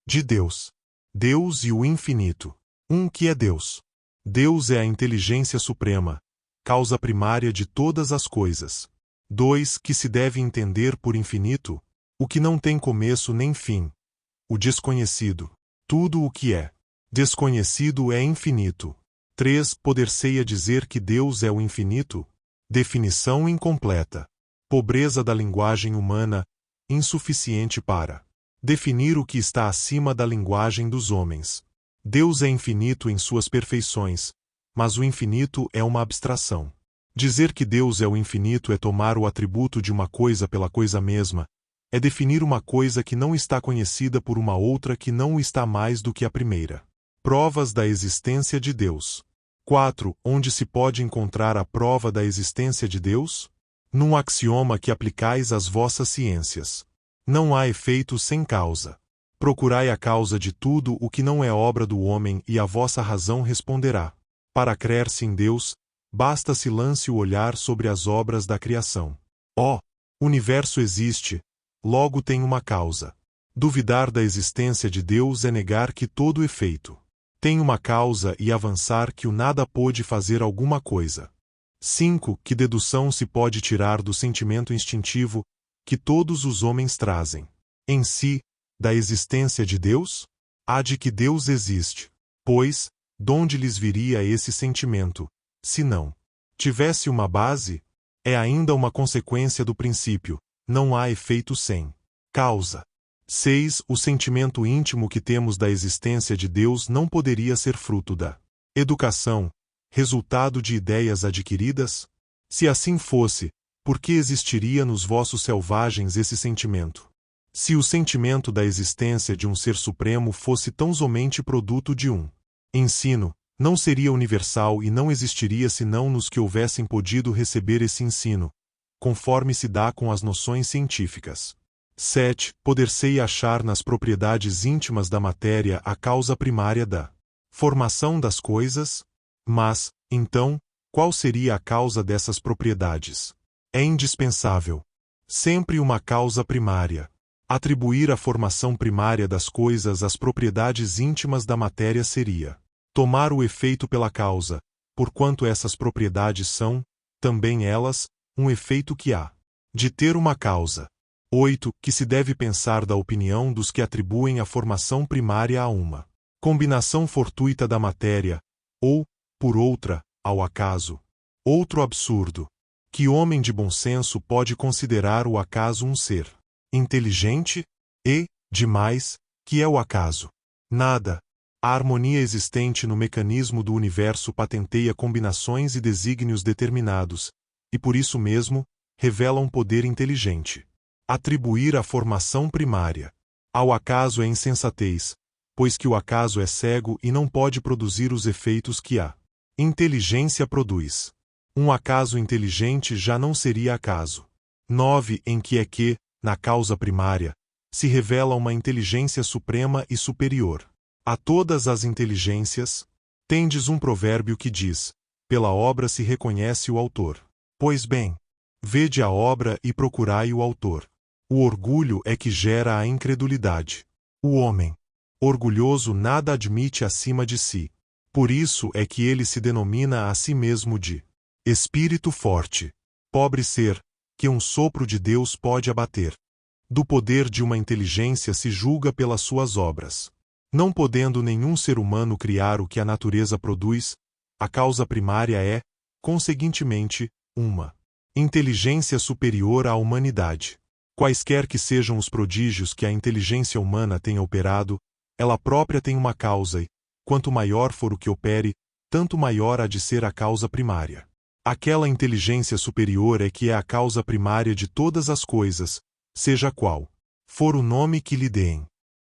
De Deus. Deus e o infinito. Que é Deus? Deus é a inteligência suprema, causa primária de todas as coisas. 2. Que se deve entender por infinito? O que não tem começo nem fim. O desconhecido. Tudo o que é desconhecido é infinito. 3. Poder-se-ia dizer que Deus é o infinito? Definição incompleta. Pobreza da linguagem humana, insuficiente para definir o que está acima da linguagem dos homens. Deus é infinito em suas perfeições, mas o infinito é uma abstração. Dizer que Deus é o infinito é tomar o atributo de uma coisa pela coisa mesma, é definir uma coisa que não está conhecida por uma outra que não o está mais do que a primeira. Provas da existência de Deus. 4. Onde se pode encontrar a prova da existência de Deus? Num axioma que aplicais às vossas ciências. Não há efeito sem causa. Procurai a causa de tudo o que não é obra do homem e a vossa razão responderá. Para crer-se em Deus, basta-se lance o olhar sobre as obras da criação. O universo existe, logo tem uma causa. Duvidar da existência de Deus é negar que todo efeito tem uma causa e avançar que o nada pôde fazer alguma coisa. 5. Que dedução se pode tirar do sentimento instintivo que todos os homens trazem em si, da existência de Deus? Há de que Deus existe. Pois, donde lhes viria esse sentimento, se não tivesse uma base? É ainda uma consequência do princípio, não há efeito sem causa. 6. O sentimento íntimo que temos da existência de Deus não poderia ser fruto da educação, resultado de ideias adquiridas? Se assim fosse, por que existiria nos vossos selvagens esse sentimento? Se o sentimento da existência de um ser supremo fosse tão somente produto de um ensino, não seria universal e não existiria senão nos que houvessem podido receber esse ensino, conforme se dá com as noções científicas. 7. Poder-se achar nas propriedades íntimas da matéria a causa primária da formação das coisas? Mas, então, qual seria a causa dessas propriedades? É indispensável sempre uma causa primária. Atribuir a formação primária das coisas às propriedades íntimas da matéria seria tomar o efeito pela causa, porquanto essas propriedades são, também elas, um efeito que há de ter uma causa. 8. Que se deve pensar da opinião dos que atribuem a formação primária a uma combinação fortuita da matéria, ou, por outra, ao acaso. Outro absurdo. Que homem de bom senso pode considerar o acaso um ser inteligente? E, demais, que é o acaso? Nada. A harmonia existente no mecanismo do universo patenteia combinações e desígnios determinados, e por isso mesmo, revela um poder inteligente. Atribuir a formação primária ao acaso é insensatez, pois que o acaso é cego e não pode produzir os efeitos que a inteligência produz. Um acaso inteligente já não seria acaso. 9. Em que é que, na causa primária, se revela uma inteligência suprema e superior a todas as inteligências? Tendes um provérbio que diz: pela obra se reconhece o autor. Pois bem, vede a obra e procurai o autor. O orgulho é que gera a incredulidade. O homem orgulhoso nada admite acima de si. Por isso é que ele se denomina a si mesmo de espírito forte. Pobre ser, que um sopro de Deus pode abater. Do poder de uma inteligência se julga pelas suas obras. Não podendo nenhum ser humano criar o que a natureza produz, a causa primária é, conseguintemente, uma inteligência superior à humanidade. Quaisquer que sejam os prodígios que a inteligência humana tenha operado, ela própria tem uma causa e, quanto maior for o que opere, tanto maior há de ser a causa primária. Aquela inteligência superior é que é a causa primária de todas as coisas, seja qual for o nome que lhe deem.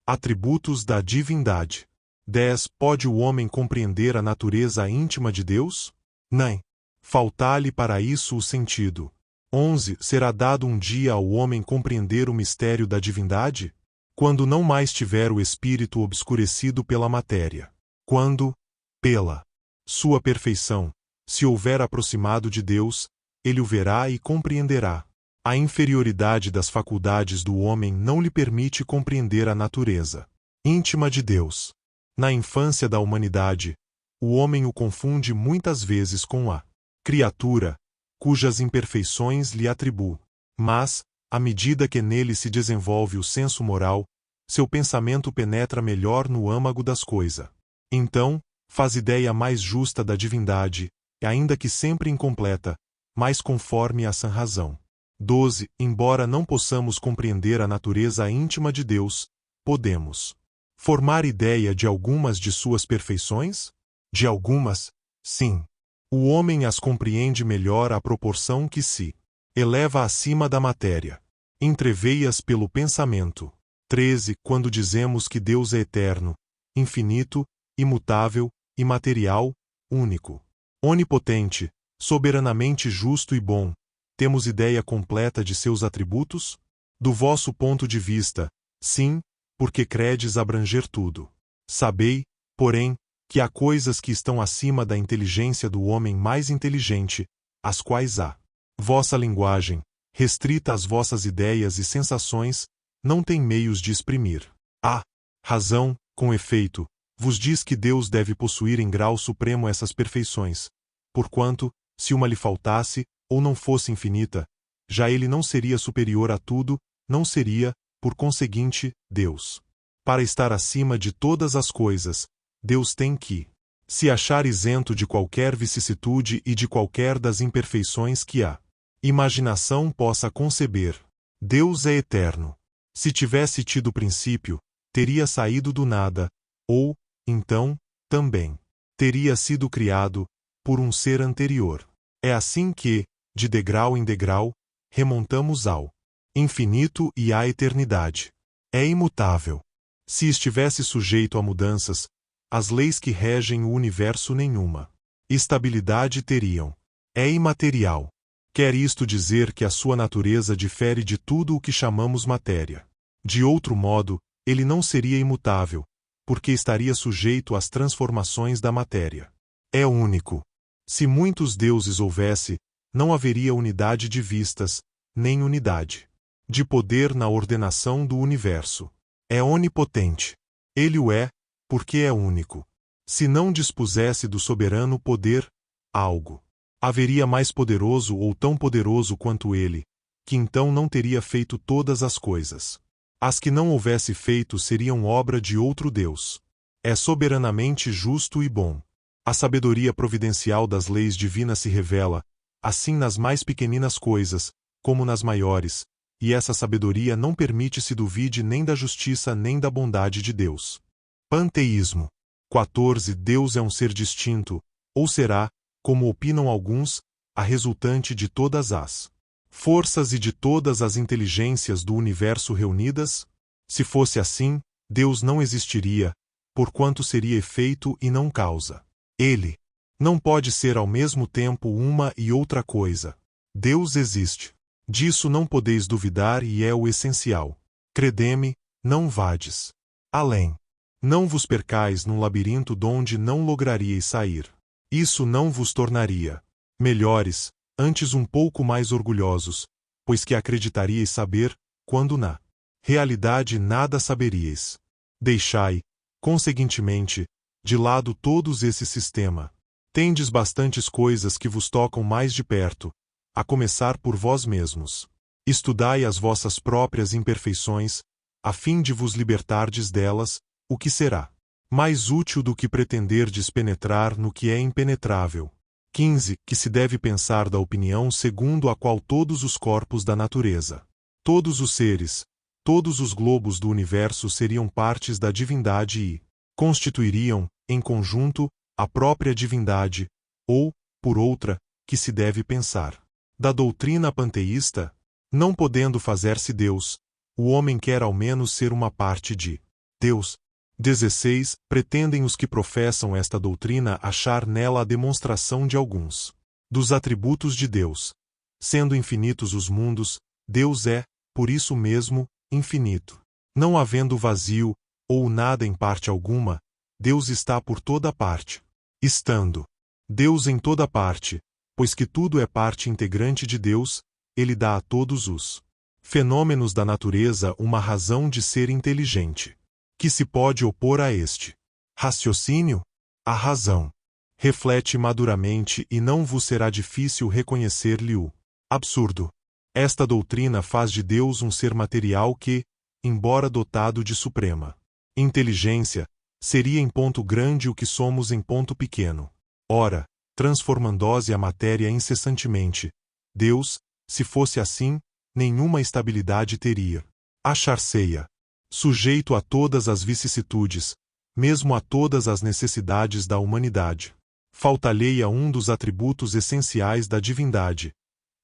Atributos da divindade. 10. Pode o homem compreender a natureza íntima de Deus? Nem faltar-lhe para isso o sentido. 11. Será dado um dia ao homem compreender o mistério da divindade? Quando não mais tiver o espírito obscurecido pela matéria. Quando, pela sua perfeição, se houver aproximado de Deus, ele o verá e compreenderá. A inferioridade das faculdades do homem não lhe permite compreender a natureza íntima de Deus. Na infância da humanidade, o homem o confunde muitas vezes com a criatura, cujas imperfeições lhe atribui. Mas, à medida que nele se desenvolve o senso moral, seu pensamento penetra melhor no âmago das coisas. Então, faz ideia mais justa da divindade, ainda que sempre incompleta, mais conforme a sã razão. 12. Embora não possamos compreender a natureza íntima de Deus, podemos formar ideia de algumas de suas perfeições? De algumas, sim. O homem as compreende melhor à proporção que se eleva acima da matéria. Entrevei-as pelo pensamento. 13. Quando dizemos que Deus é eterno, infinito, imutável, imaterial, único, onipotente, soberanamente justo e bom, temos ideia completa de seus atributos? Do vosso ponto de vista, sim, porque credes abranger tudo. Sabei, porém, que há coisas que estão acima da inteligência do homem mais inteligente, as quais a vossa linguagem, restrita às vossas ideias e sensações, não tem meios de exprimir. A razão, com efeito, vos diz que Deus deve possuir em grau supremo essas perfeições, porquanto, se uma lhe faltasse, ou não fosse infinita, já ele não seria superior a tudo, não seria, por conseguinte, Deus. Para estar acima de todas as coisas, Deus tem que se achar isento de qualquer vicissitude e de qualquer das imperfeições que a imaginação possa conceber. Deus é eterno. Se tivesse tido princípio, teria saído do nada, ou, então, também, teria sido criado por um ser anterior. É assim que, de degrau em degrau, remontamos ao infinito e à eternidade. É imutável. Se estivesse sujeito a mudanças, as leis que regem o universo nenhuma estabilidade teriam. É imaterial. Quer isto dizer que a sua natureza difere de tudo o que chamamos matéria. De outro modo, ele não seria imutável, porque estaria sujeito às transformações da matéria. É único. Se muitos deuses houvesse, não haveria unidade de vistas, nem unidade de poder na ordenação do universo. É onipotente. Ele o é, porque é único. Se não dispusesse do soberano poder, algo haveria mais poderoso ou tão poderoso quanto ele, que então não teria feito todas as coisas. As que não houvesse feito seriam obra de outro Deus. É soberanamente justo e bom. A sabedoria providencial das leis divinas se revela, assim nas mais pequeninas coisas, como nas maiores, e essa sabedoria não permite se duvide nem da justiça nem da bondade de Deus. Panteísmo. 14. Deus é um ser distinto, ou será, como opinam alguns, a resultante de todas as forças e de todas as inteligências do universo reunidas? Se fosse assim, Deus não existiria, porquanto seria efeito e não causa. Ele não pode ser ao mesmo tempo uma e outra coisa. Deus existe. Disso não podeis duvidar e é o essencial. Credeme, não vades além. Não vos percais num labirinto donde não lograríeis sair. Isso não vos tornaria melhores, antes um pouco mais orgulhosos, pois que acreditaríeis saber, quando na realidade nada saberíeis. Deixai, conseguintemente, de lado todos esse sistema. Tendes bastantes coisas que vos tocam mais de perto, a começar por vós mesmos. Estudai as vossas próprias imperfeições, a fim de vos libertardes delas, o que será mais útil do que pretenderdes penetrar no que é impenetrável. 15. Que se deve pensar da opinião segundo a qual todos os corpos da natureza, todos os seres, todos os globos do universo seriam partes da divindade e constituiriam, em conjunto, a própria divindade, ou, por outra, que se deve pensar da doutrina panteísta, não podendo fazer-se Deus, o homem quer ao menos ser uma parte de Deus. 16. Pretendem os que professam esta doutrina achar nela a demonstração de alguns dos atributos de Deus. Sendo infinitos os mundos, Deus é, por isso mesmo, infinito. Não havendo vazio, ou nada em parte alguma, Deus está por toda parte. Estando Deus em toda parte, pois que tudo é parte integrante de Deus, Ele dá a todos os fenômenos da natureza uma razão de ser inteligente. Que se pode opor a este raciocínio? A razão. Reflete maduramente e não vos será difícil reconhecer-lhe o absurdo. Esta doutrina faz de Deus um ser material que, embora dotado de suprema inteligência, seria em ponto grande o que somos em ponto pequeno. Ora, transformando-se a matéria incessantemente, Deus, se fosse assim, nenhuma estabilidade teria. Achar-se-ia sujeito a todas as vicissitudes, mesmo a todas as necessidades da humanidade. Falta-lhe um dos atributos essenciais da divindade,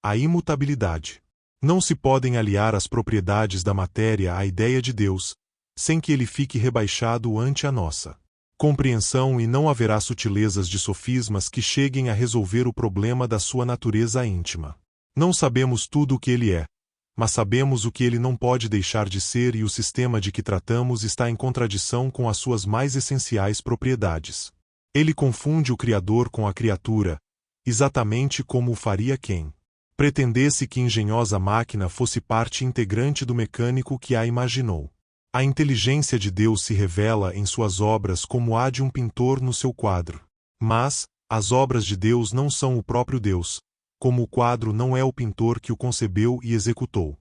a imutabilidade. Não se podem aliar as propriedades da matéria à ideia de Deus, sem que ele fique rebaixado ante a nossa compreensão, e não haverá sutilezas de sofismas que cheguem a resolver o problema da sua natureza íntima. Não sabemos tudo o que ele é, mas sabemos o que ele não pode deixar de ser, e o sistema de que tratamos está em contradição com as suas mais essenciais propriedades. Ele confunde o Criador com a criatura, exatamente como o faria quem pretendesse que engenhosa máquina fosse parte integrante do mecânico que a imaginou. A inteligência de Deus se revela em suas obras como a de um pintor no seu quadro. Mas, as obras de Deus não são o próprio Deus, como o quadro não é o pintor que o concebeu e executou.